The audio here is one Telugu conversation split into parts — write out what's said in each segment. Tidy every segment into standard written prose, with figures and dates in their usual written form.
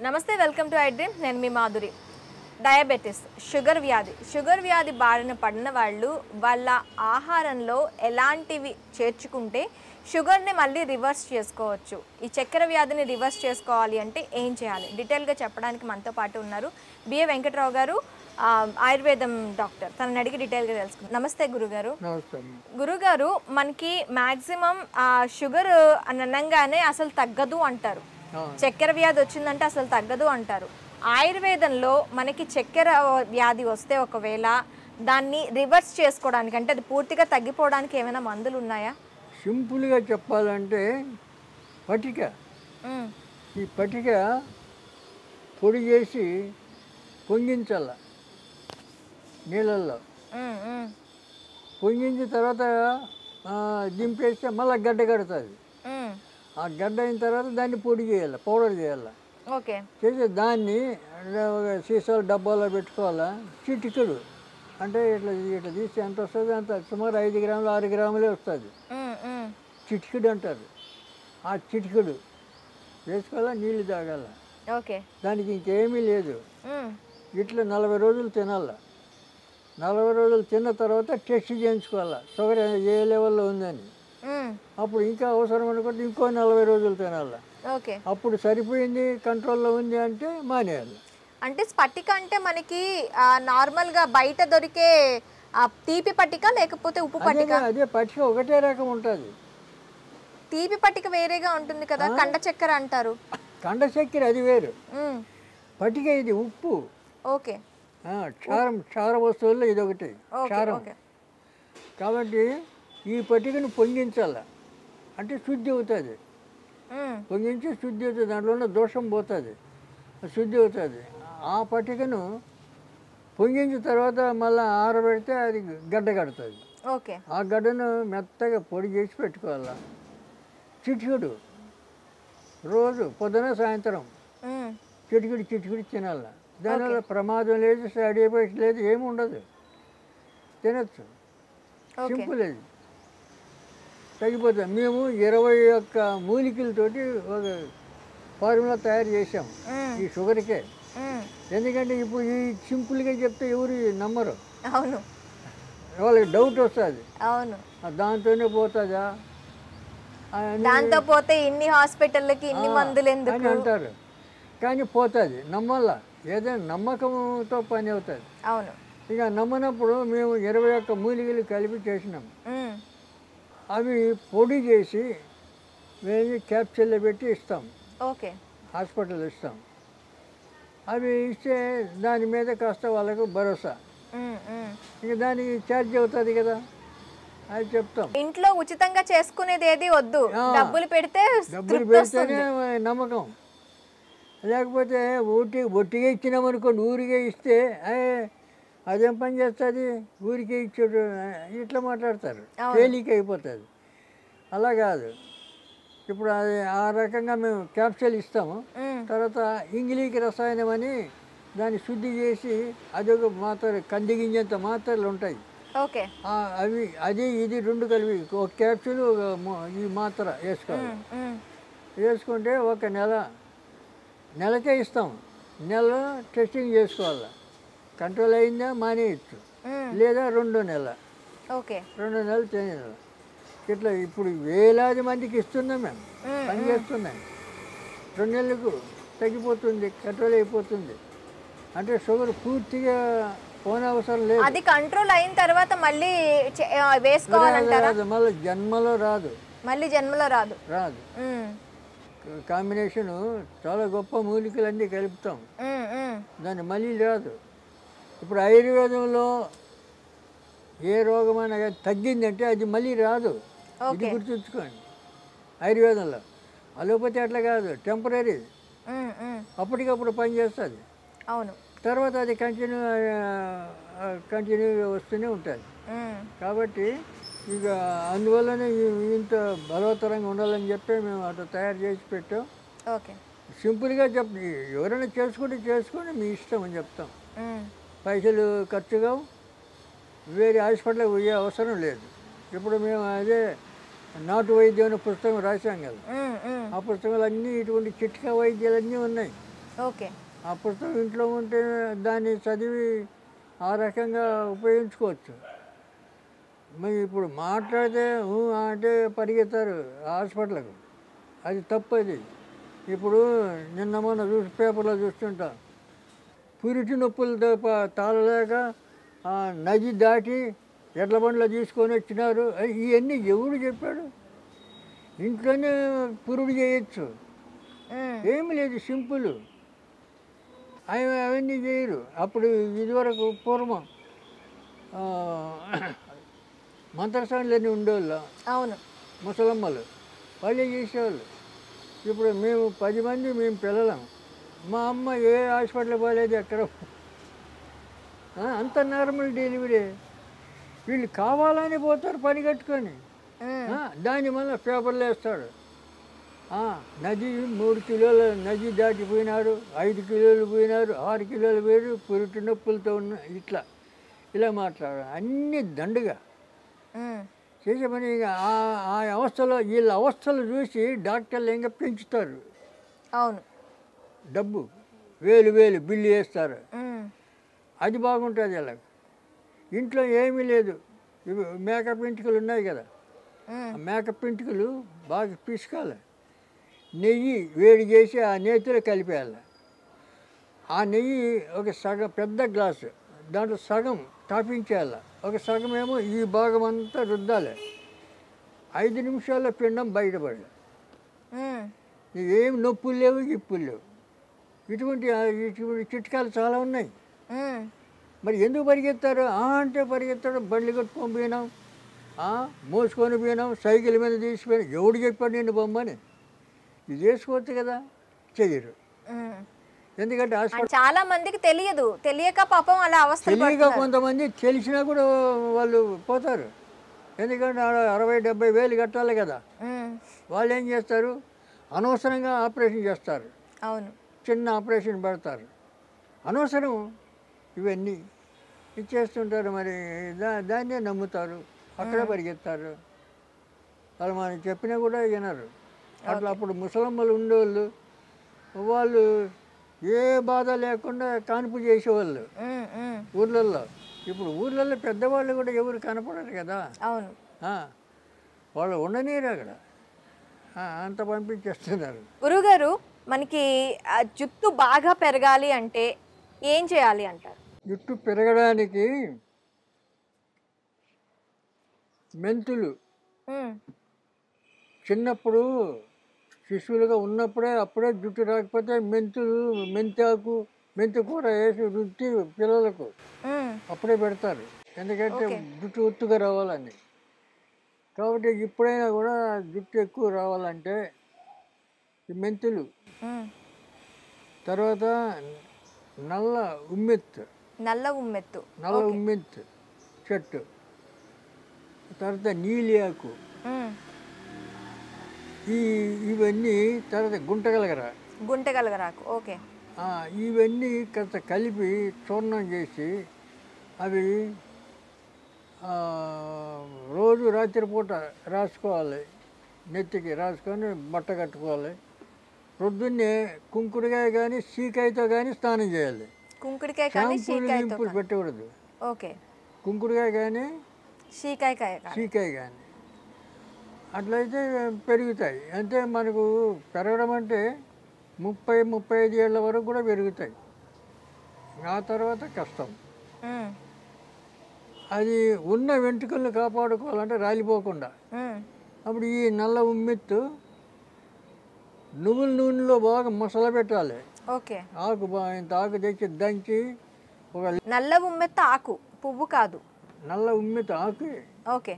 నమస్తే వెల్కమ్ టు ఐ డ్రీమ్ నేను మీ మాధురి. డయాబెటిస్ షుగర్ వ్యాధి బారిన పడిన వాళ్ళు వాళ్ళ ఆహారంలో ఎలాంటివి చేర్చుకుంటే షుగర్ని మళ్ళీ రివర్స్ చేసుకోవచ్చు. ఈ చక్కెర వ్యాధిని రివర్స్ చేసుకోవాలి అంటే ఏం చేయాలి, డీటెయిల్గా చెప్పడానికి మనతో పాటు ఉన్నారు బిఏ వెంకట్రావు గారు, ఆయుర్వేదం డాక్టర్. తనని అడిగి డీటెయిల్గా తెలుసుకుందాం. నమస్తే గురుగారు. గురుగారు, మనకి మ్యాక్సిమం షుగర్ అనగానే అసలు తగ్గదు అంటారు, చక్కెర వ్యాధి వచ్చిందంటే అసలు తగ్గదు అంటారు. ఆయుర్వేదంలో మనకి చక్కెర వ్యాధి వస్తే ఒకవేళ దాన్ని రివర్స్ చేసుకోవడానికి, అంటే అది పూర్తిగా తగ్గిపోవడానికి ఏమైనా మందులు ఉన్నాయా? సింపుల్గా చెప్పాలంటే పటిక, ఈ పటిక పొడి చేసి పొంగించాల నీళ్ళల్లో. పొంగించిన తర్వాత దింపేస్తే మళ్ళీ గడ్డ కడుతుంది. ఆ గడ్డ అయిన తర్వాత దాన్ని పొడి చేయాలి, పౌడర్ చేయాలి. ఓకే, చేసి దాన్ని సీసాలు డబ్బాలో పెట్టుకోవాలా. చిటికెడు అంటే ఇట్లా ఇట్లా తీసి ఎంత వస్తుంది అంత, సుమారు 5 గ్రాములు 6 గ్రాములే వస్తుంది. చిటికెడు అంటారు. ఆ చిటికెడు వేసుకోవాలా, నీళ్ళు తాగాల. ఓకే, దానికి ఇంకేమీ లేదు. ఇట్లా 40 రోజులు తినాల. 40 రోజులు తిన్న తర్వాత టెస్ట్ చేయించుకోవాలా షుగర్ ఏ లెవెల్లో ఉందని. అప్పుడు ఇంకా అవసరం అనుకుంటే ఇంకో 40 రోజులు తినాలి. ఓకే, అప్పుడు సరిపోయింది, కంట్రోల్లో ఉంది అంటే మానేయాలి. అంటే స్పటిక అంటే మనకి నార్మల్గా బయట దొరికే తీపి పట్టిక లేకపోతే ఉప్పు పట్టిక? అదే పట్టిక ఒకటే రకం ఉంటుంది. తీపి పట్టిక వేరేగా ఉంటుంది కదా, కండ చక్కెర అంటారు. కండ చక్కెర అది వేరు, పట్టిక ఇది ఉప్పు. ఓకే, క్షార వస్తువుల్లో ఇది ఒకటి క్షారం. కాబట్టి ఈ పట్టికను పొంగించాల, అంటే శుద్ధి అవుతుంది. పొంగించి శుద్ధి అవుతుంది, దాంట్లో ఉన్న దోషం పోతుంది, శుద్ధి అవుతుంది. ఆ పట్టికను పొంగించిన తర్వాత మళ్ళీ ఆరబెడితే అది గడ్డ కడుతుంది. ఓకే, ఆ గడ్డను మెత్తగా పొడి చేసి పెట్టుకోవాలా. చిటికెడు రోజు పొద్దున సాయంత్రం చిటికెడు తినాల. దానివల్ల ప్రమాదం లేదు, సైడ్ ఎఫెక్ట్స్ లేదు, ఏమి ఉండదు, తినచ్చు. సింపుల్ అది, తగ్గిపోతుంది. మేము 21 మూలికలతోటి ఒక ఫార్ములా తయారు చేసాం ఈ షుగర్కే. ఎందుకంటే ఇప్పుడు ఈ సింపుల్గా చెప్తే ఎవరు నమ్మరు. అవును, వాళ్ళకి డౌట్ వస్తుంది. అవును, దాంతోనే పోతుందా, దాంతో పోతే ఇన్ని హాస్పిటల్కి ఇన్ని మందులు ఎందుకు అని అంటారు. కానీ పోతుంది, నమ్మల్ల. ఏదైనా నమ్మకంతో పని అవుతుంది. అవును, ఇక నమ్మనప్పుడు మేము 21 మూలికలు కలిపి చేసినాం. అవి పొడి చేసి మేము క్యాప్సూల్లో పెట్టి ఇస్తాం. ఓకే, హాస్పిటల్ ఇస్తాం. అవి ఇస్తే దాని మీద కాస్త వాళ్ళకు భరోసా. ఇక దానికి ఛార్జ్ అవుతుంది కదా, అది చెప్తాం. ఇంట్లో ఉచితంగా చేసుకునేది ఏది వద్దు, డబ్బులు పెడితేనే నమ్మకం. లేకపోతే ఒట్టిగా ఇచ్చినామనుకోండి, ఊరికే ఇస్తే అదేం పని చేస్తుంది, ఊరికే ఇచ్చాడు ఇట్లా మాట్లాడతారు, తేలిక అయిపోతుంది. అలా కాదు. ఇప్పుడు అది ఆ రకంగా మేము క్యాప్సూల్ ఇస్తాము. తర్వాత ఇంగ్లీకి రసాయనం అని దాన్ని శుద్ధి చేసి అదొక మాత్ర, కంది గింజంత మాత్రలు ఉంటాయి. ఓకే, అవి అది ఇది 2 కలిపి ఒక క్యాప్సూల్ ఈ మాత్ర వేసుకోవాలి. వేసుకుంటే ఒక నెలకే ఇస్తాం. నెల టెస్టింగ్ చేసుకోవాలి, కంట్రోల్ అయిందా మానేయచ్చు, లేదా 2 నెలలు. ఓకే, 2 నెలలు తినేయాలి. ఇట్లా ఇప్పుడు వేలాది మందికి ఇస్తున్నాం, మేము పని చేస్తున్నాం. 2 నెలలకు తగ్గిపోతుంది, కంట్రోల్ అయిపోతుంది. అంటే షుగర్ పూర్తిగా పోనవసరం లేదు. అది కంట్రోల్ అయిన తర్వాత మళ్ళీ వేసుకోవాలంటారా? మళ్ళీ జన్మలో రాదు, రాదు. కాంబినేషను చాలా గొప్ప మూలికలన్నీ కలుపుతాం, దాన్ని మళ్ళీ రాదు. ఇప్పుడు ఆయుర్వేదంలో ఏ రోగమైనా తగ్గిందంటే అది మళ్ళీ రాదు, ఇది గుర్తుంచుకోండి. ఆయుర్వేదంలో అలోపతి అట్లా కాదు, టెంపరీ, అప్పటికప్పుడు పనిచేస్తుంది. అవును, తర్వాత అది కంటిన్యూగా వస్తూనే ఉంటుంది. కాబట్టి ఇక అందువల్లనే ఇంత బలవత్తరంగా ఉండాలని చెప్పి మేము అట్లా తయారు చేసి పెట్టాం. ఓకే, సింపుల్గా ఎవరైనా చేసుకొని మీ ఇష్టం అని చెప్తాం. పైసలు ఖర్చుగా వేరే హాస్పిటల్కి పోయే అవసరం లేదు. ఇప్పుడు మేము అదే నాటు వైద్యం అనే పుస్తకం రాశాం కదా, ఆ పుస్తకాలు అన్నీ ఇటువంటి చిట్కా వైద్యాలు అన్నీ ఉన్నాయి. ఓకే. ఆ పుస్తకం ఇంట్లో ఉంటే దాన్ని చదివి ఆ రకంగా ఉపయోగించుకోవచ్చు. మరి ఇప్పుడు మాట్లాడితే అంటే పరిగెత్తారు హాస్పిటల్కు. అది తప్పది. ఇప్పుడు నిన్న మొన్న పేపర్లో చూస్తుంటాం, పురిటి నొప్పులతో తాళలేక నది దాటి ఎడ్ల బండిలో తీసుకొని వచ్చినారు. ఇవన్నీ ఎవడు చెప్పాడు? ఇంట్లోనే పురుడు చేయొచ్చు, ఏమి లేదు, సింపుల్. అవన్నీ చేయరు. అప్పుడు ఇదివరకు పూర్వం మంత్రసానులన్నీ ఉండేవాళ్ళు, అవును. ముసలమ్మలు, వాళ్ళే చేసేవాళ్ళు. ఇప్పుడు మేము 10 మంది మేము పిల్లలం, మా అమ్మ ఏ హాస్పిటల్ పోలేదు ఎక్కడ. అంత నార్మల్ డెలివరీ. వీళ్ళు కావాలని పోతారు పని కట్టుకొని. దాన్ని మళ్ళీ పేపర్లు వేస్తాడు, నది 3 కిలోల నది దాటిపోయినారు, 5 కిలోలు పోయినారు, 6 కిలోలు పోయారు, పురిటి నొప్పులతో ఉన్న ఇట్లా ఇలా మాట్లాడారు. అన్నీ దండుగా చేసే పని. ఆ అవస్థలో వీళ్ళ అవస్థలు చూసి డాక్టర్లు ఇంకా పెంచుతారు. అవును. డబ్బు వేలు వేలు బిల్లు వేస్తారు. అది బాగుంటుంది. ఇలా ఇంట్లో ఏమీ లేదు. ఇవి మేకప్ ఇంటికలు ఉన్నాయి కదా, ఆ మేకప్ ఇంటికలు బాగా పిసుకాలి, నెయ్యి వేడి చేసి ఆ నేతిలో కలిపేయాలి. ఆ నెయ్యి ఒక సగం పెద్ద గ్లాసు, దాంట్లో సగం తాపించేయాలి, ఒక సగం ఏమో ఈ భాగం అంతా రుద్దాలి. 5 నిమిషాల్లో పిండం బయటపడాలి. ఏం నొప్పులు లేవు, ఇప్పులు లేవు. ఇటువంటి చిట్కాలు చాలా ఉన్నాయి. మరి ఎందుకు పరిగెత్తారు అంటే పరిగెత్తాడు, బండ్లు కట్టుకొని పోయినాం, మోసుకొని పోయినాం, సైకిల్ మీద తీసిపోయినాం. ఎవడు చెప్పాడు నిన్ను బొమ్మని? ఇది చేసుకోవచ్చు కదా, చెయ్యరు. ఎందుకంటే చాలా మందికి తెలియదు, తెలియక పాపం అలా అవస్థ. తెలియక కొంతమంది తెలిసినా కూడా వాళ్ళు పోతారు. ఎందుకంటే 60-70 వేలు కట్టాలి కదా. వాళ్ళు ఏం చేస్తారు, అనవసరంగా ఆపరేషన్ చేస్తారు. అవును. చిన్న ఆపరేషన్ పెడతారు, అనవసరం. ఇవన్నీ ఇచ్చేస్తుంటారు. మరి దాన్నే నమ్ముతారు, అక్కడే పరిగెత్తారు. వాళ్ళు మనం చెప్పినా కూడా వినరు. అట్లా అప్పుడు ముసలమ్మలు ఉండేవాళ్ళు, వాళ్ళు ఏ బాధ లేకుండా కాన్పు చేసేవాళ్ళు ఊర్లలో. ఇప్పుడు ఊర్లలో పెద్దవాళ్ళు కూడా ఎవరు కనపడరు కదా. అవును. వాళ్ళు ఉండనీరు అక్కడ, అంత పంపించేస్తున్నారు. గురుగారు, మనకి జుట్టు బాగా పెరగాలి అంటే ఏం చేయాలి అంటారు? జుట్టు పెరగడానికి మెంతులు చిన్నప్పుడు శిశువులుగా ఉన్నప్పుడే అప్పుడే జుట్టు రాకపోతే మెంతులు, మెంతాకు, మెంతి కూర వేసి రుచి పిల్లలకు అప్పుడే పెడతారు. ఎందుకంటే జుట్టు ఒత్తుగా రావాలని. కాబట్టి ఇప్పుడైనా కూడా జుట్టు ఎక్కువ రావాలంటే ఈ మెంతులు, తర్వాత నల్ల ఉమ్మెత్తు, నల్ల ఉమ్మెత్తు చెట్టు, తర్వాత నీలియాకు, ఇవన్నీ, తర్వాత గుంటగలగరాకు. ఓకే. ఇవన్నీ కాస్త కలిపి చూర్ణం చేసి అవి రోజు రాత్రిపూట రాసుకోవాలి, నెత్తికి రాసుకొని బట్ట కట్టుకోవాలి. పొద్దున్నే కుంకుడుకాయ కానీ సీకాయతో కానీ స్నానం చేయాలి. కుంకుడుకాయ కానీ షాంపూలు పెట్టకూడదు. ఓకే. కుంకుడుకాయ కానీ సీకాయ కానీ అట్లయితే పెరుగుతాయి. అంటే మనకు పెరగడం అంటే 30-35 ఏళ్ళ వరకు కూడా పెరుగుతాయి. ఆ తర్వాత కష్టం. అది ఉన్న వెంట్రుకలను కాపాడుకోవాలంటే రాలిపోకుండా. అప్పుడు ఈ నల్ల ఉమ్మెత్తు నువ్వుల నూనెలో బాగా మసాలా పెట్టాలి. ఓకే. ఇంత ఆకు తెచ్చి దంచి, ఒక నల్ల ఉమ్మెత్తు ఆకు, పువ్వు కాదు, నల్ల ఉమ్మెత్తు ఆకు ఓకే,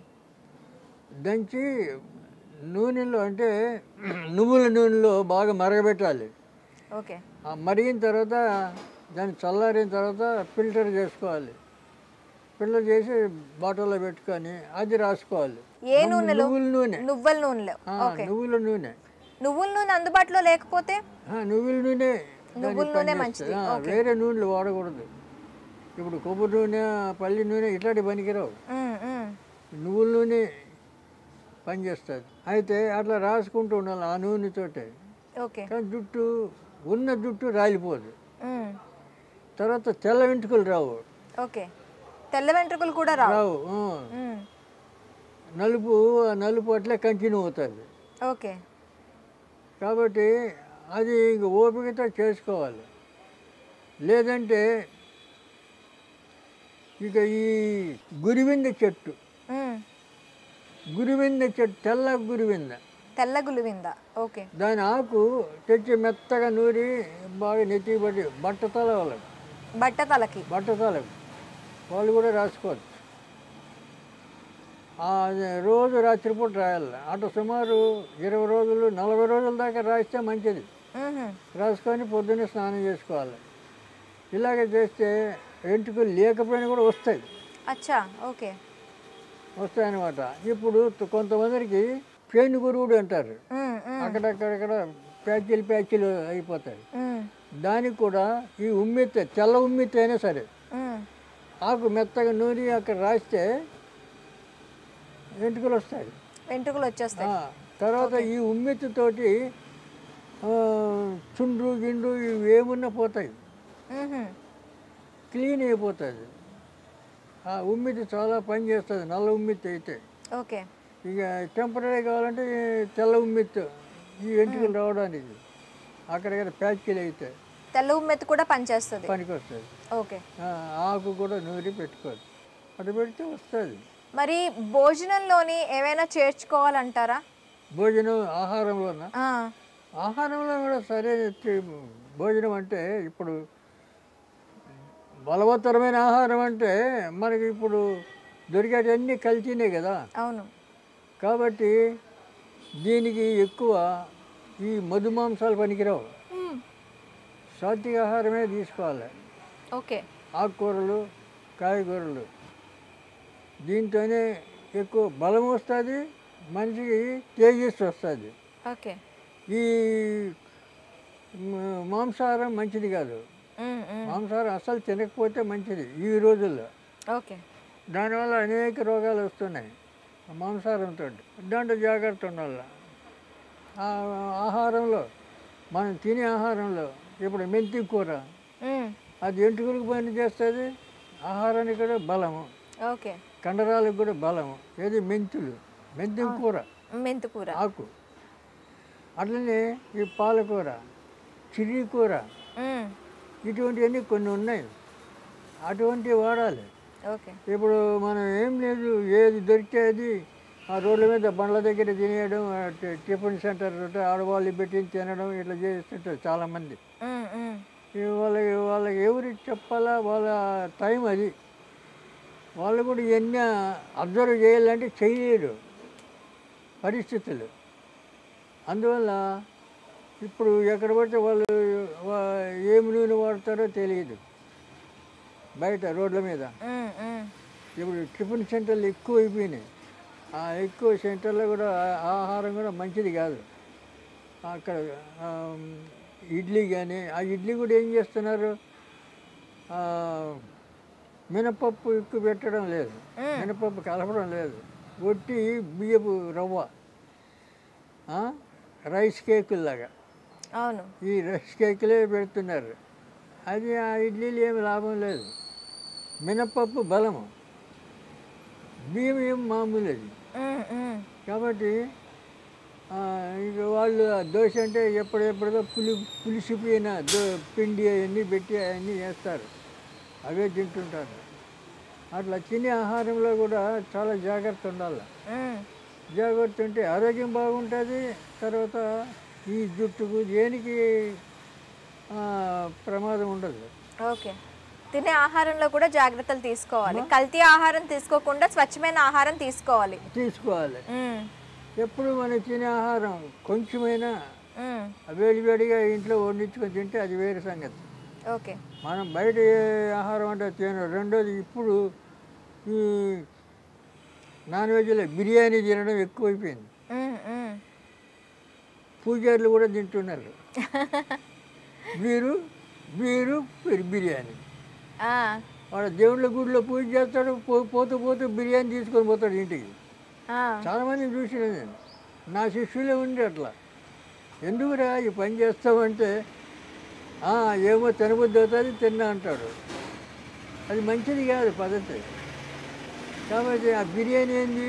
దంచి నూనెలో, అంటే నువ్వుల నూనెలో బాగా మరగబెట్టాలి. ఓకే. మరిగిన తర్వాత దాన్ని చల్లారిన తర్వాత ఫిల్టర్ చేసుకోవాలి. ఫిల్టర్ చేసి బాటిల్లో పెట్టుకొని అది రాసుకోవాలి. ఏ నూనెలో? నువ్వుల నూనె. నువ్వుల నూనె అందుబాటులో లేకపోతే నువ్వుల నూనె మంచిది. వేరే నూనెలు వాడకూడదు. ఇప్పుడు కొబ్బరి నూనె, పల్లి నూనె ఇట్లాంటి పనికిరావు. నువ్వుల నూనె పనిచేస్తుంది. అయితే అట్లా రాసుకుంటూ ఉండాలి ఆ నూనెతోటే. ఓకే. కానీ జుట్టు ఉన్న జుట్టు రాలిపోదు. మ్మ్. తర్వాత తెల్ల వెంట్రుకలు రావు. ఓకే, తెల్ల వెంట్రుకలు కూడా రావు. రావు. మ్మ్. నలుపు అట్లే కంటిన్యూ అవుతుంది. ఓకే. కాబట్టి అది ఇంక ఓపికతో చేసుకోవాలి. లేదంటే ఇక ఈ గురివింద చెట్టు, మ్మ్. గురివింద చెట్టు, తెల్ల గురివింద, తెల్ల గులివింద. ఓకే. దాని ఆకు తెచ్చి మెత్తగా నూరి బాగా నెత్తిపడి బట్టతల వాళ్ళకి, బట్టతలకు వాళ్ళు కూడా రాసుకోవచ్చు. అది రోజు రాత్రిపూట రాయాలి. అటు సుమారు 20 రోజులు 40 రోజుల దాకా రాస్తే మంచిది. మ్మ్. రాసుకొని పొద్దున్నే స్నానం చేసుకోవాలి. ఇలాగ చేస్తే వెంట్రుకలు లేకపోయినా కూడా వస్తాయి. అచ్చా. ఓకే. వస్తాయన్నమాట. ఇప్పుడు కొంతమందికి పేను గురువుడు అంటారు. మ్మ్. మ్మ్. అక్కడక్కడక్కడ ప్యాచీలు అయిపోతాయి. మ్మ్. దానికి కూడా ఈ ఉమ్మెత్త, తెల్ల ఉమ్మెత్త అయినా సరే మ్మ్. ఆకు మెత్తగా నూరి అక్కడ రాస్తే వెంట్రుకలు వస్తాయి. వెంట్రుకలు వచ్చేస్తాయి. తర్వాత ఈ ఉమ్మెత్తుతోటి చుండ్రు గిండ్రు ఇవి ఏమున్నా పోతాయి, మ్మ్. క్లీన్ అయిపోతుంది. ఆ ఉమ్మెత్తి చాలా పని చేస్తుంది, నల్ల ఉమ్మెత్తి అయితే. ఓకే. ఇక టెంపరీ కావాలంటే ఈ తెల్ల ఉమ్మెత్తు ఈ వెంట్రుకలు రావడానికి అక్కడక్కడ ప్యాచ్లు అయితే తెల్ల ఉమ్మెత్తి కూడా పనిచేస్తుంది, పనికి వస్తుంది. ఓకే. ఆకు కూడా నూరి పెట్టుకోవాలి, అటు పెడితే వస్తుంది. మరి భోజనంలోని ఏమైనా చేర్చుకోవాలంటారా? భోజనం ఆహారంలోన, ఆ, ఆహారంలో కూడా సరైన భోజనం అంటే ఇప్పుడు బలవత్తరమైన ఆహారం అంటే మనకి ఇప్పుడు దొరికేటన్నీ కల్తీనే కదా. అవును. కాబట్టి దీనికి ఎక్కువ ఈ మధుమాంసాలు పనికిరావు, సాత్విక ఆహారమే తీసుకోవాలి. ఓకే. ఆకుకూరలు, కాయగూరలు, దీంతోనే ఎక్కువ బలం వస్తుంది, మనిషికి తేజస్సు వస్తుంది. ఓకే. ఈ మాంసాహారం మంచిది కాదు. మ్మ్. మ్మ్. మాంసాహారం అస్సలు తినకపోతే మంచిది ఈ రోజుల్లో. ఓకే. దానివల్ల అనేక రోగాలు వస్తున్నాయి మాంసాహారంతో. దాంట్లో జాగ్రత్త ఉండాలి. ఆహారంలో మనం తినే ఆహారంలో ఇప్పుడు మెంతి కూర, మ్మ్. అది ఎంటుకలకు పని చేస్తుంది, ఆహారానికి కూడా బలము, ఓకే. కండరాలకు కూడా బలము. ఏది మెంతులు, మెంతి కూర, మెంతికూర. ఆకు. అట్లనే ఈ పాలకూర, చిర్రి కూర, మ్మ్. ఇటువంటివన్నీ కొన్ని ఉన్నాయి, అటువంటివి వాడాలి. ఓకే. ఇప్పుడు మనం ఏం లేదు, ఏది దొరికితే అది ఆ రోడ్ల మీద బండ్ల దగ్గర తినేయడం, టిఫిన్ సెంటర్ ఆడవాళ్ళు పెట్టి తినడం, ఇట్లా చేస్తుంటారు చాలామంది. మ్మ్. మ్మ్. వాళ్ళకి ఎవరికి చెప్పాలా, వాళ్ళ టైం అది. వాళ్ళు కూడా ఇవన్నీ అబ్జర్వ్ చేయాలంటే చేయలేరు పరిస్థితులు. అందువల్ల ఇప్పుడు ఎక్కడ పడితే వాళ్ళు ఏమి నూనె వాడతారో తెలియదు బయట రోడ్ల మీద. మ్మ్. మ్మ్. ఇప్పుడు టిఫిన్ సెంటర్లు ఎక్కువ అయిపోయినాయి. ఆ ఎక్కువ సెంటర్లో కూడా ఆహారం కూడా మంచిది కాదు. అక్కడ ఇడ్లీ కానీ, ఆ ఇడ్లీ కూడా ఏం చేస్తున్నారు, మినపప్పు ఎక్కువ పెట్టడం లేదు, మినపప్పు కలపడం లేదు, ఒట్టి బియ్యపు రవ్వ, రైస్ కేకుల్లాగా. అవును. ఈ రైస్ కేకులే పెడుతున్నారు. అది ఆ ఇడ్లీలు ఏమి లాభం లేదు. మినపప్పు బలము, బియ్యం ఏం మామూలు అది. మ్మ్. మ్మ్. కాబట్టి ఇక వాళ్ళు దోశ అంటే ఎప్పుడెప్పుడో పులిసిపోయిన పిండి అవన్నీ పెట్టి అవన్నీ వేస్తారు, అవే తింటుంటారు. అట్లా తినే ఆహారంలో కూడా చాలా జాగ్రత్త ఉండాలి. మ్మ్. జాగ్రత్త ఉంటే ఆరోగ్యం బాగుంటుంది. తర్వాత ఈ జుట్టుకు దేనికి ప్రమాదం ఉండదు. ఓకే. తినే ఆహారంలో కూడా జాగ్రత్తలు తీసుకోవాలి. కల్తీ ఆహారం తీసుకోకుండా స్వచ్ఛమైన ఆహారం తీసుకోవాలి. మ్మ్. ఎప్పుడు మనం తినే ఆహారం కొంచెమైనా మ్మ్. వేడివేడిగా ఇంట్లో వండించుకొని తింటే అది వేరే సంగతి. ఓకే. మనం బయట ఏ ఆహారం అంటే తినడం. రెండోది, ఇప్పుడు ఈ నాన్ వెజ్లో బిర్యానీ తినడం ఎక్కువైపోయింది. మ్మ్. మ్మ్. పూజారులు కూడా తింటున్నారు. బీరు బిర్యానీ. వాడు దేవుళ్ళ గుడిలో పూజ చేస్తాడు, పోతూ బిర్యానీ తీసుకొని పోతాడు ఇంటికి. చాలామంది చూసిన నేను, నా శిష్యులే ఉండి అట్లా. ఎందుకురా ఈ పని చేస్తామంటే ఏమో తినబుద్ధి అవుతుంది తిన్నా అంటాడు. అది మంచిది కాదు పద్ధతి. కాబట్టి ఆ బిర్యానీ ఏంది,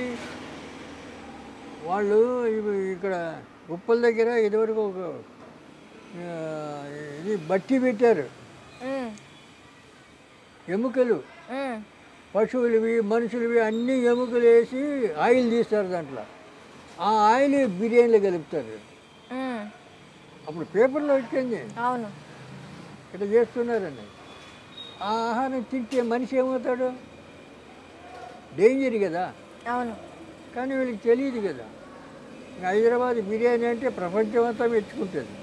వాళ్ళు ఇక్కడ ఉప్పల దగ్గర ఇదివరకు ఒక ఇది బట్టి పెట్టారు. ఎముకలు పశువులవి మనుషులవి అన్ని ఎముకలు వేసి ఆయిల్ తీస్తారు. దాంట్లో ఆ ఆయిల్ బిర్యానీలో కలుపుతారు. అప్పుడు పేపర్లో వచ్చింది అవును ఇట్లా చేస్తున్నారని. ఆ ఆహారం తింటే మనిషి ఏమవుతాడు? డేంజర్ కదా. అవును కానీ వీళ్ళకి తెలియదు కదా. హైదరాబాద్ బిర్యానీ అంటే ప్రపంచం అంతా మెచ్చుకుంటుంది.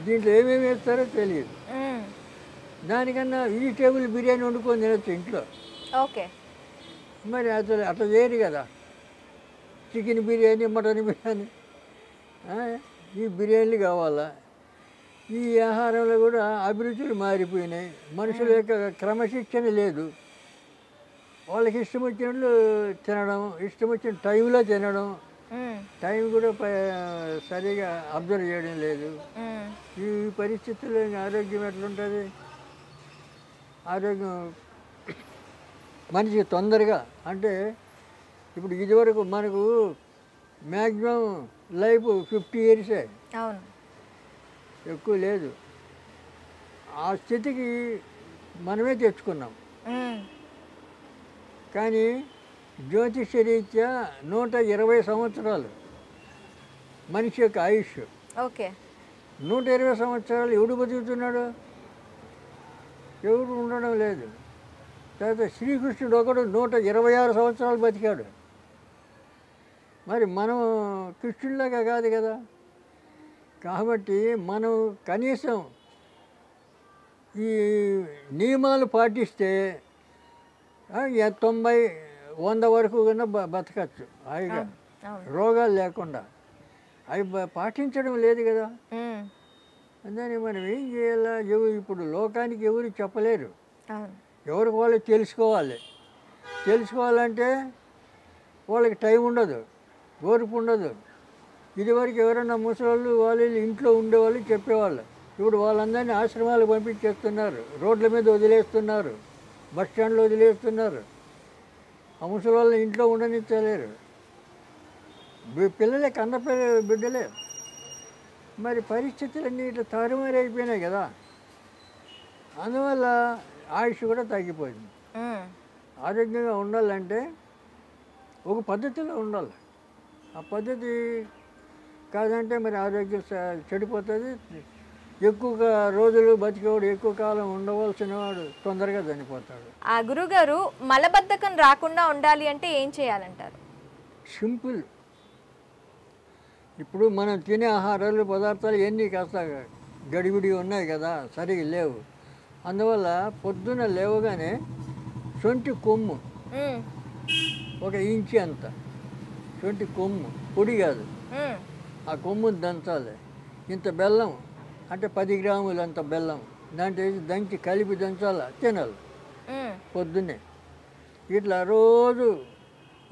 దీంట్లో ఏమేమి వేస్తారో తెలియదు. దానికన్నా వెజిటేబుల్ బిర్యానీ వండుకొని తినచ్చు ఇంట్లో. ఓకే. మరి అసలు అట్లా చేయరు కదా. చికెన్ బిర్యానీ మటన్ బిర్యానీ ఈ బిర్యానీలు కావాలా. ఈ ఆహారంలో కూడా అభిరుచులు మారిపోయినాయి. మనుషుల యొక్క క్రమశిక్షణ లేదు. వాళ్ళకి ఇష్టం వచ్చినట్లు తినడం, ఇష్టం వచ్చిన టైంలో తినడం, టైం కూడా సరిగా అబ్జర్వ్ చేయడం లేదు. ఈ పరిస్థితుల్లో ఆరోగ్యం ఎట్లుంటుంది? ఆరోగ్యం మనిషికి తొందరగా అంటే ఇప్పుడు ఇదివరకు మనకు మ్యాక్సిమం లైఫ్ 50 years, అవును ఎక్కువ లేదు. ఆ స్థితికి మనమే తెచ్చుకున్నాం. కానీ జ్యోతిషరీత్యా 120 సంవత్సరాలు మనిషి యొక్క ఆయుష్. ఓకే. 120 సంవత్సరాలు ఎవడు బతుకుతున్నాడు? ఎవడు ఉండడం లేదు. తర్వాత శ్రీకృష్ణుడు ఒకడు 126 సంవత్సరాలు బతికాడు. మరి మనం కృష్ణుడిలాగా కాదు కదా. కాబట్టి మనం కనీసం ఈ నియమాలు పాటిస్తే 90-100 వరకు కన్నా బతకచ్చు హాయిగా, రోగాలు లేకుండా. అవి పాటించడం లేదు కదా. అందుకని మనం ఏం చేయాలా? ఇప్పుడు లోకానికి ఎవరు చెప్పలేరు. ఎవరికి వాళ్ళు తెలుసుకోవాలి. తెలుసుకోవాలంటే వాళ్ళకి టైం ఉండదు, ఓర్పు ఉండదు. ఇదివరకు ఎవరైనా ముసలి వాళ్ళు ఇంట్లో ఉండేవాళ్ళు చెప్పేవాళ్ళు. ఇప్పుడు వాళ్ళందరినీ ఆశ్రమాలకు పంపించేస్తున్నారు, రోడ్ల మీద వదిలేస్తున్నారు, బస్ స్టాండ్లో వదిలేస్తున్నారు. ఆ ముసలి వాళ్ళని ఇంట్లో ఉండనిచ్చలేరు. పిల్లలే కన్న బిడ్డలే. మరి పరిస్థితులన్నీ ఇట్లా తారుమారైపోయినాయి కదా. అందువల్ల ఆయుష్ కూడా తగ్గిపోయింది. ఆరోగ్యంగా ఉండాలంటే ఒక పద్ధతిలో ఉండాలి. ఆ పద్ధతి కాదంటే మరి ఆరోగ్యం చెడిపోతుంది. ఎక్కువగా రోజులు బతికేవాడు, ఎక్కువ కాలం ఉండవలసిన వాడు తొందరగా చనిపోతాడు. గురుగారు, మలబద్ధకం రాకుండా ఉండాలి అంటే ఏం చేయాలంటారు? సింపుల్. ఇప్పుడు మనం తినే ఆహారాలు పదార్థాలు ఎన్ని కాస్త గడిబిడి ఉన్నాయి కదా, సరిగా లేవు. అందువల్ల పొద్దున లేవగానే సొంటి కొమ్ము 1 ఇంచి అంత సొంటి కొమ్ము, పొడి కాదు, ఆ కొమ్ముని దంచాలి. ఇంత బెల్లం అంటే 10 గ్రాములు అంత బెల్లం దాంట్లో వేసి దంచి కలిపి దంచాలి, తినాలి పొద్దున్నే. ఇట్లా రోజు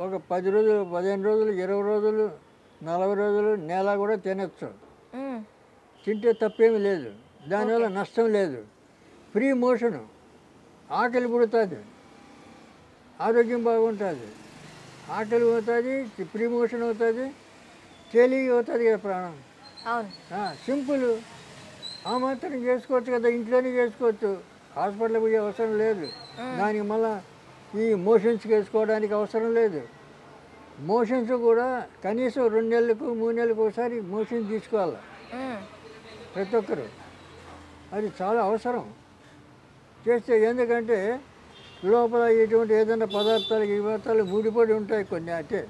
ఒక 10 రోజులు, 15 రోజులు, 20 రోజులు, 40 రోజులు, నెల కూడా తినచ్చు. తింటే తప్పేమీ లేదు, దానివల్ల నష్టం లేదు. ఫ్రీ మోషను, ఆకలి పుడుతుంది, ఆరోగ్యం బాగుంటుంది, ఆకలి అవుతుంది, ఫ్రీ మోషన్ అవుతుంది, తేలిగా అవుతుంది కదా ప్రాణం. సింపుల్. ఆ మాత్రం చేసుకోవచ్చు కదా, ఇంట్లోనే చేసుకోవచ్చు. హాస్పిటల్కి పోయే అవసరం లేదు. దానికి మళ్ళీ ఈ మోషన్స్కి వేసుకోవడానికి అవసరం లేదు. మోషన్స్ కూడా కనీసం 2 నెలలకు 3 నెలలకు ఒకసారి మోషన్స్ తీసుకోవాలి ప్రతి ఒక్కరు. అది చాలా అవసరం చేస్తే. ఎందుకంటే లోపల ఇటువంటి ఏదైనా పదార్థాలు ముడిపడి ఉంటాయి కొన్ని. అంటే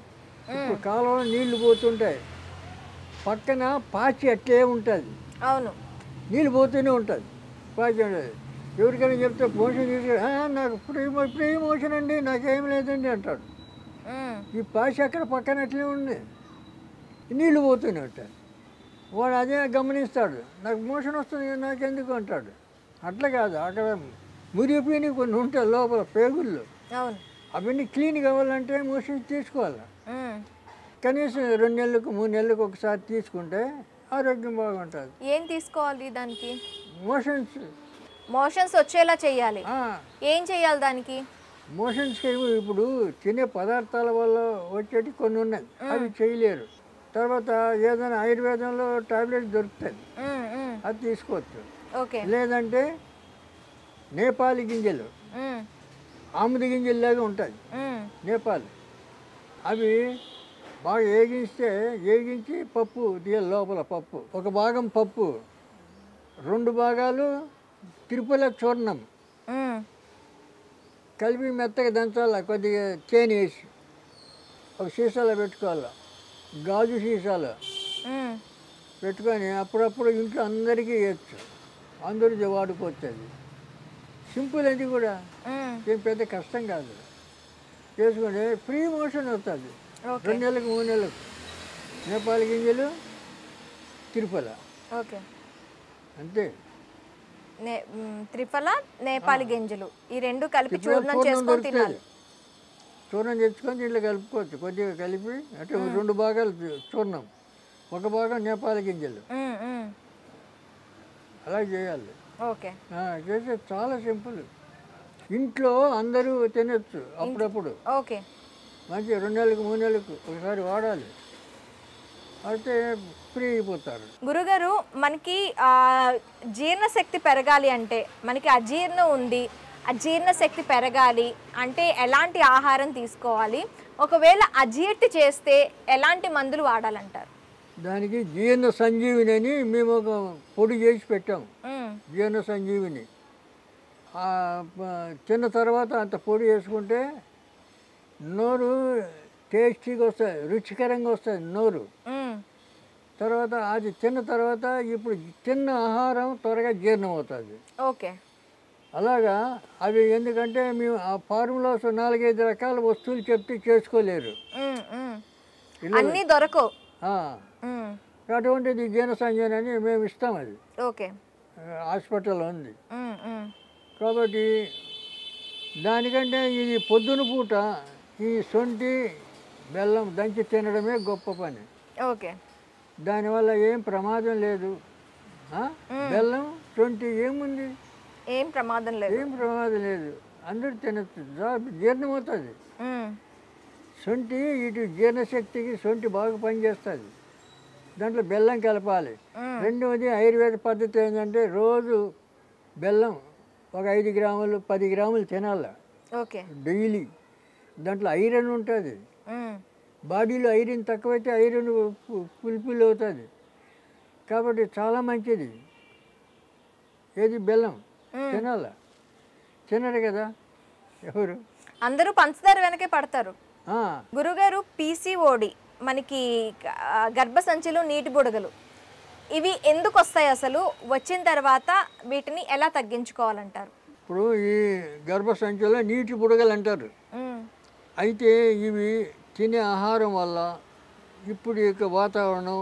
ఇప్పుడు కాలంలో నీళ్లు పోతుంటాయి, పక్కన పాచి అట్లే ఉంటుంది. అవును, నీళ్ళు పోతూనే ఉంటుంది, పాచి ఉంటుంది. ఎవరికైనా చెప్తే మోషన్ తీసుకు నాకు ఫ్రీ మోషన్ అండి, నాకేం లేదండి అంటాడు. ఈ పాచి అక్కడ పక్కన అట్లే ఉంది, నీళ్లు పోతూనే ఉంటాయి. వాడు అదే గమనిస్తాడు, నాకు మోషన్ వస్తుంది నాకెందుకు అంటాడు. అట్లా కాదు, అక్కడ మురిగిపోయినవి కొన్ని ఉంటాయి లోపల పేగుళ్ళు. అవన్నీ క్లీన్ కావాలంటే మోషన్స్ తీసుకోవాలి. కనీసం 2 నెలలకు 3 నెలలకు ఒకసారి తీసుకుంటే ఆరోగ్యం బాగుంటుంది. ఏం తీసుకోవాలి దానికి? మోషన్స్ వచ్చేలా చేయాలి. ఏం చేయాలి దానికి? మోషన్స్కి ఇప్పుడు తినే పదార్థాల వల్ల వచ్చేటి కొన్ని ఉన్నాయి, అవి చేయలేరు. తర్వాత ఏదైనా ఆయుర్వేదంలో టాబ్లెట్స్ దొరుకుతుంది, అది తీసుకోవచ్చు. లేదంటే నేపాలి గింజలు, ఆముది గింజల్లాగా ఉంటుంది నేపాలి, అవి బాగా ఏగించి పప్పు తీయాలి. లోపల పప్పు ఒక భాగం పప్పు, 2 భాగాలు తిరుపల చూర్ణం కలిపి మెత్తగా దంచాలి. కొద్దిగా తేనె వేసి ఒక సీసాలో పెట్టుకోవాలి, గాజు సీసాలో పెట్టుకొని అప్పుడప్పుడు ఇంట్లో అందరికీ వేయచ్చు, అందరూ వాడుకోవచ్చు. అది సింపుల్, అది కూడా ఏం పెద్ద కష్టం కాదు. చేసుకుంటే ఫ్రీ మోషన్ అవుతుంది 2 నెలలకు 3 నెలలకు. నేపాలి గింజలు, తిరుపల, అంతే. త్రిఫల, నేపాలి గింజలు ఈ 2 కలిపి చూర్ణం చేసుకొని తినాలి. చూర్ణం తెచ్చుకొని దీంట్లో కలుపుకోవచ్చు, కొద్దిగా కలిపి అంటే 2 భాగాలు చూర్ణం, 1 భాగం నేపాలి గింజలు, అలా చేయాలి. చేస్తే చాలా సింపుల్, ఇంట్లో అందరూ తినచ్చు అప్పుడప్పుడు. మంచి 2 నెలలకు 3 నెలలకు ఒకసారి వాడాలి, అయితే ఫ్రీ అయిపోతారు. గురుగారు, మనకి జీర్ణశక్తి పెరగాలి అంటే, మనకి అజీర్ణం ఉంది, అజీర్ణశక్తి పెరగాలి అంటే ఎలాంటి ఆహారం తీసుకోవాలి? ఒకవేళ అజీర్తి చేస్తే ఎలాంటి మందులు వాడాలంటారు? దానికి జీర్ణ సంజీవిని అని మేము ఒక పొడి చేసి పెట్టాము. జీర్ణ సంజీవిని తిన్న తర్వాత అంత పొడి వేసుకుంటే నోరు టేస్టీగా వస్తుంది, రుచికరంగా వస్తుంది నోరు. తర్వాత అది తిన్న తర్వాత ఇప్పుడు తిన్న ఆహారం త్వరగా జీర్ణం అవుతుంది. అలాగా అవి ఎందుకంటే మేము ఆ ఫార్ములాస్ 4-5 రకాల వస్తువులు చెప్తే చేసుకోలేరు, అన్నీ దొరకవు. అటువంటిది జీర్ణ సంజీవని అని మేము ఇస్తాం, అది హాస్పిటల్లో ఉంది. కాబట్టి దానికంటే ఇది పొద్దున పూట ఈ శొంఠి బెల్లం దంచి తినడమే గొప్ప పని. దానివల్ల ఏం ప్రమాదం లేదు. బెల్లం శొంఠి ఏముంది, ఏం ప్రమాదం లేదు, అందరూ తినచ్చు, జీర్ణం అవుతుంది. శొంఠి ఇటు జీర్ణశక్తికి శొంఠి బాగా పనిచేస్తుంది, దాంట్లో బెల్లం కలపాలి. రెండవది ఆయుర్వేద పద్ధతి ఏంటంటే రోజు బెల్లం ఒక 5 గ్రాములు 10 గ్రాములు తినాలి డైలీ. దాంట్లో ఐరన్ ఉంటుంది, బాడీలో ఐరన్ తక్కువైతే ఐరన్ ఫుల్ఫిల్ అవుతుంది, కాబట్టి చాలా మంచిది. ఏది బెల్లం తినాల, తినరు కదా ఎవరు, అందరూ పంచదార వెనకే పడతారు. గురుగారు, పీసీఓడి మనకి గర్భసంచిలో నీటి బుడగలు ఇవి ఎందుకు వస్తాయి, అసలు వచ్చిన తర్వాత వీటిని ఎలా తగ్గించుకోవాలంటారు? ఇప్పుడు ఈ గర్భసంచిలో నీటి బుడగలు అంటారు. అయితే ఇవి తినే ఆహారం వల్ల, ఇప్పుడు ఇక వాతావరణం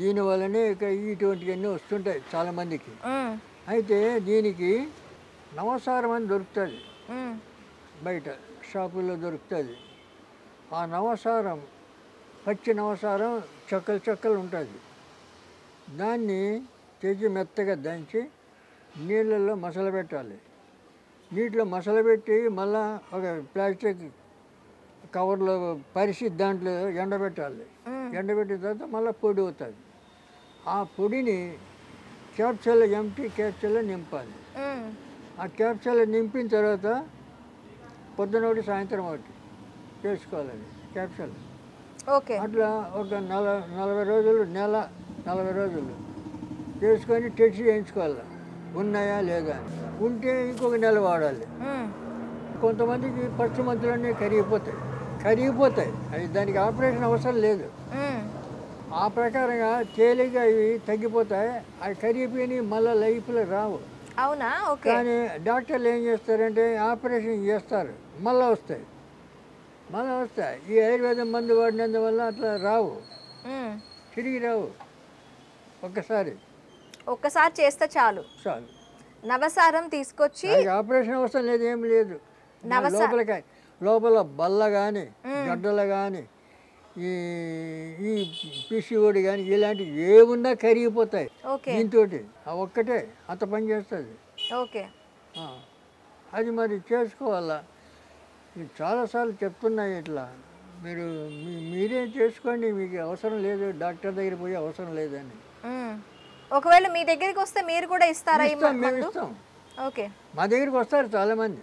దీనివల్లనే ఇక ఇటువంటివన్నీ వస్తుంటాయి చాలామందికి. అయితే దీనికి నవసారం అని దొరుకుతుంది, బయట షాపుల్లో దొరుకుతుంది. ఆ నవసారం పచ్చి నవసారం చెక్కలు ఉంటుంది, దాన్ని తెచ్చి మెత్తగా దంచి నీళ్ళల్లో మసలబెట్టాలి. నీటిలో మసలబెట్టి మళ్ళా ఒక ప్లాస్టిక్ కవర్లో పరిచి దాంట్లో ఎండబెట్టాలి. ఎండబెట్టిన తర్వాత మళ్ళీ పొడి అవుతుంది. ఆ పొడిని క్యాప్సూల్, ఎంటీ క్యాప్సూల్లో నింపాలి. ఆ క్యాప్సూల్ నింపిన తర్వాత పొద్దున ఒకటి సాయంత్రం ఒకటి చేసుకోవాలని క్యాప్సూల్. అట్లా ఒక 40 రోజులు, నెల 40 రోజులు చేసుకొని టెస్ట్ చేయించుకోవాలి ఉన్నాయా లేదా అని. ఉంటే ఇంకొక నెల వాడాలి. కొంతమందికి ఫస్ట్ మంత్లోనే కరిగిపోతాయి అవి, దానికి ఆపరేషన్ అవసరం లేదు. ఆ ప్రకారంగా తేలిగా ఇవి తగ్గిపోతాయి. అవి కరిగిపోయి మళ్ళీ లైఫ్లో రావు. అవునా? కానీ డాక్టర్లు ఏం చేస్తారంటే ఆపరేషన్ చేస్తారు, మళ్ళీ వస్తాయి. ఈ ఆయుర్వేదం మందు వాడినందువల్ల అట్లా రావు, తిరిగి రావు. ఒక్కసారి చేస్తే చాలు. నవసారం తీసుకొచ్చి ఆపరేషన్ అవసరం లేదు, ఏం లేదు. లోపల బల్ల కానీ గడ్డలు కానీ ఈ ఈ పిసిఓడి కానీ ఇలాంటివి ఏమున్నా కరిగిపోతాయి ఓకే దీంతో. ఆ ఒక్కటే అంత పని చేస్తుంది. ఓకే అది మరి చేసుకోవాలా. నేను చాలాసార్లు చెప్తున్నాయి ఇట్లా, మీరే చేసుకోండి, మీకు అవసరం లేదు, డాక్టర్ దగ్గర పోయి అవసరం లేదని. ఒకవేళ మీ దగ్గరికి వస్తే మీరు కూడా ఇస్తారా? మేము ఇస్తాం. ఓకే, మా దగ్గరికి వస్తారు చాలామంది.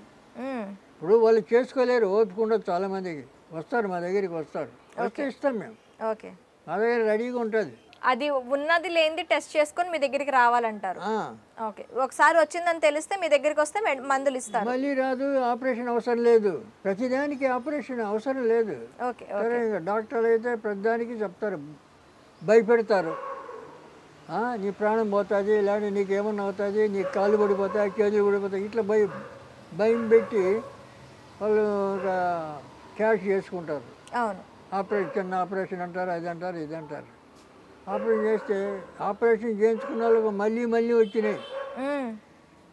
ఇప్పుడు వాళ్ళు చేసుకోలేరు, ఓపిక ఉండదు, చాలామందికి వస్తారు మా దగ్గరికి వస్తారు, వస్తే ఇస్తాం మేము. ఓకే, మా దగ్గర రెడీగా ఉంటుంది. అది ఉన్నది లేనిది టెస్ట్ చేసుకొని మీ దగ్గరికి రావాలంటారు. ఓకే, ఒకసారి వచ్చిందని తెలిస్తే మీ దగ్గరికి వస్తే మందులు ఇస్తారు. మళ్ళీ రాదు, ఆపరేషన్ అవసరం లేదు, ప్రతిదానికి ఆపరేషన్ అవసరం లేదు. ఓకే, సరే, ఇంకా డాక్టర్లు అయితే ప్రతిదానికి చెప్తారు, భయపెడతారు. నీ ప్రాణం పోతుంది, ఇలాంటి నీకేమన్నా అవుతుంది, నీకు కాళ్ళు పడిపోతాయి, చేతులు పడిపోతాయి, ఇట్లా భయం పెట్టి వాళ్ళు క్యాష్ చేసుకుంటారు. అవును, ఆపరేషన్ అంటారు, అది అంటారు, ఇది అంటారు. ఆపరేషన్ చేస్తే ఆపరేషన్ చేయించుకున్న వాళ్ళకు మళ్ళీ వచ్చినాయి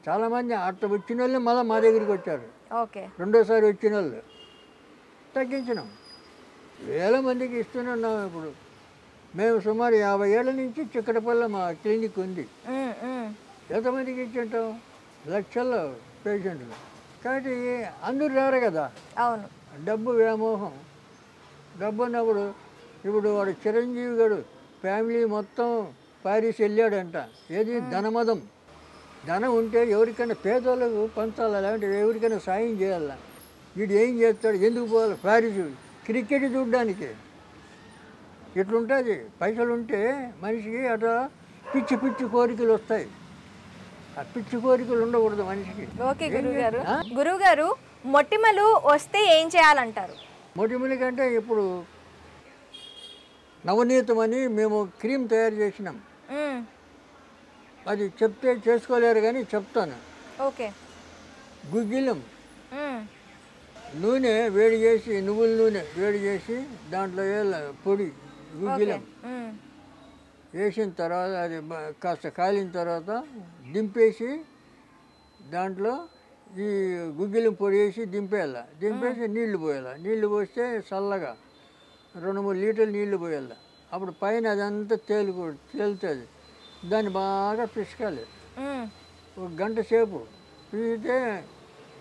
చాలామంది. అట్లా వచ్చిన వాళ్ళే మళ్ళీ మా దగ్గరికి వచ్చారు. ఓకే, రెండోసారి వచ్చిన వాళ్ళు తగ్గించినాం. వేల మందికి ఇస్తున్నాం. ఇప్పుడు మేము సుమారు 50 ఏళ్ళ నుంచి చిక్కడపల్లి మా క్లినిక్ ఉంది. ఎంతమందికి ఇచ్చింటాం? లక్షల్లో పేషెంట్లు. కాబట్టి అందరూ రారు కదా. అవును, డబ్బు వ్యామోహం. డబ్బు ఉన్నప్పుడు ఇప్పుడు వాడు చిరంజీవి గారు ఫ్యామిలీ మొత్తం ప్యారిస్ వెళ్ళాడంట. ఏది? ధనమదం. ధనం ఉంటే ఎవరికైనా పేదోళ్ళకు పంచాలా, లేదంటే ఎవరికైనా సాయం చేయాలా. వీడు ఏం చేస్తాడు? ఎందుకు పోవాలి ప్యారిస్? క్రికెట్ చూడడానికి. ఇట్లుంటుంది. పైసలు ఉంటే మనిషికి అట్లా పిచ్చి కోరికలు వస్తాయి. ఆ పిచ్చి కోరికలు ఉండకూడదు మనిషికి. ఓకే గురువు గారు, మొటిమలు వస్తే ఏం చేయాలంటారు? మొటిమల కంటే ఇప్పుడు నవనీతం అని మేము క్రీమ్ తయారు చేసినాం. అది చెప్తే చేసుకోలేరు కానీ చెప్తాను. ఓకే, గుగ్గిలం నూనె వేడి చేసి, నువ్వుల నూనె వేడి చేసి దాంట్లో పొడి గుగ్గిలం వేసిన తర్వాత అది కాస్త కాలిన తర్వాత దింపేసి దాంట్లో ఈ గుగ్గిలం పొడి వేసి దింపేసి నీళ్లు పోయాలి. నీళ్లు పోస్తే చల్లగా 2-3 లీటర్లు నీళ్లు పోయాలి. అప్పుడు పైన అదంతా తేలుతుంది. దాన్ని బాగా పిసకాలి. 1 గంట సేపు పిసితే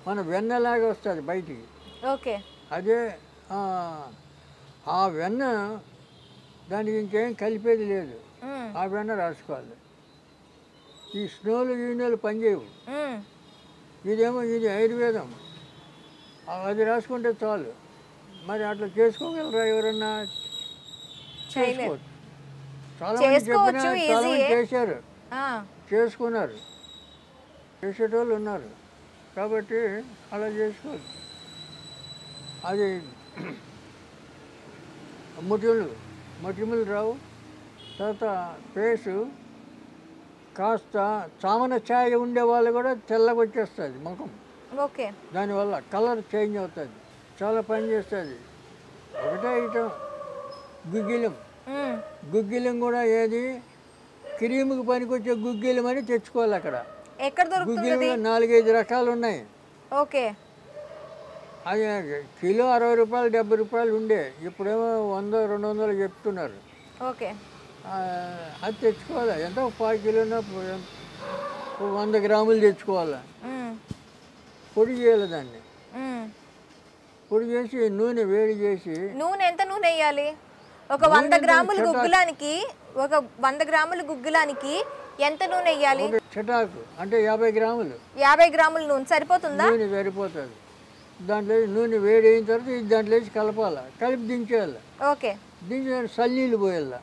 మన వెన్నలాగా వస్తుంది బయటికి. ఓకే, అదే ఆ వెన్న, దానికి ఇంకేం కలిపేది లేదు. ఆ వెన్న రాసుకోవాలి. ఈ యూనియన్లు పనిచేయవు. ఇది ఆయుర్వేదం. అది రాసుకుంటే చాలు. మరి అట్లా చేసుకోగలరా ఎవరన్నా? చేసుకోవచ్చు. చాలామంది చెప్పినా చాలామంది చేశారు, చేసుకున్నారు, చేసేటోళ్ళు ఉన్నారు. కాబట్టి అలా చేసుకోవచ్చు. అది మొటిమలు రావు. తర్వాత ఫేసు కాస్త చామన ఛాయ ఉండే వాళ్ళు కూడా తెల్లగా వచ్చేస్తుంది ముఖం. ఓకే, దానివల్ల కలర్ చేంజ్ అవుతుంది. చాలా పని చేస్తుంది. ఒకటే ఐటమ్ గుగ్గిలం కూడా ఏది క్రీముకి పనికొచ్చే గుగ్గిలం అని తెచ్చుకోవాలి. అక్కడ గుగ్గిలంలో 4-5 రకాలు ఉన్నాయి. ఓకే, అది కిలో 60 రూపాయలు 70 రూపాయలు ఉండే, ఇప్పుడేమో 100-200 చెప్తున్నారు. ఓకే, అది తెచ్చుకోవాలి. ఎంత 5 కిలోన 100 గ్రాములు తెచ్చుకోవాలి. పొడి చేయాలి. దాన్ని పొడి చేసి నూనె వేడి చేసి. నూనె ఎంత నూనె వేయాలి? ఒక 100 గ్రాముల గుగ్గిలానికి ఎంత నూనె వేయాలి? చటాకు అంటే 50 గ్రాములు. 50 గ్రాముల నూనె సరిపోతుందా? నూనె సరిపోతుంది. దాంట్లో నూనె వేడి అయిన తర్వాత దాంట్లో వేసి కలపాలి. కలిపి దించేయాలి. ఓకే, దించి చల్లీళ్ళు పోయాలి.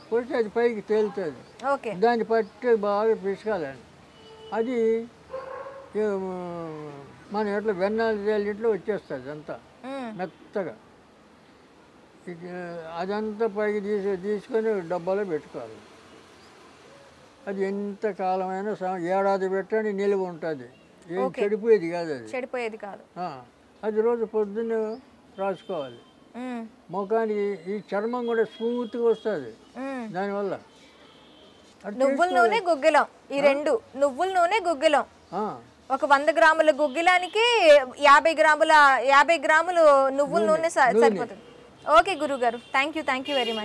పోస్తే అది పైకి తేలుతుంది. ఓకే, దాన్ని పట్టి బాగా పిసకాలండి. అది మనం ఎట్లా వెన్నీట్లో వచ్చేస్తుంది అంతా మెత్తగా. అదంతా పైకి తీసుకొని డబ్బాలో పెట్టుకోవాలి. అది ఎంత కాలమైనా ఏడాది పెట్టండి నిలువ ఉంటుంది. ఏం చెడిపోయేది కాదు. అది రోజు పొద్దున్నే రాసుకోవాలి. ముఖానికి ఈ చర్మం కూడా స్మూత్గా వస్తుంది దానివల్ల. నువ్వుల నూనె గుగ్గిలం, ఈ రెండు నువ్వుల నూనె గుగ్గిలం. ఒక 100 గ్రాముల గుగ్గిలానికి 50 గ్రాములు నువ్వుల నూనె సరిపోతుంది. ఓకే గురుగారు, థ్యాంక్ యూ వెరీ మచ్.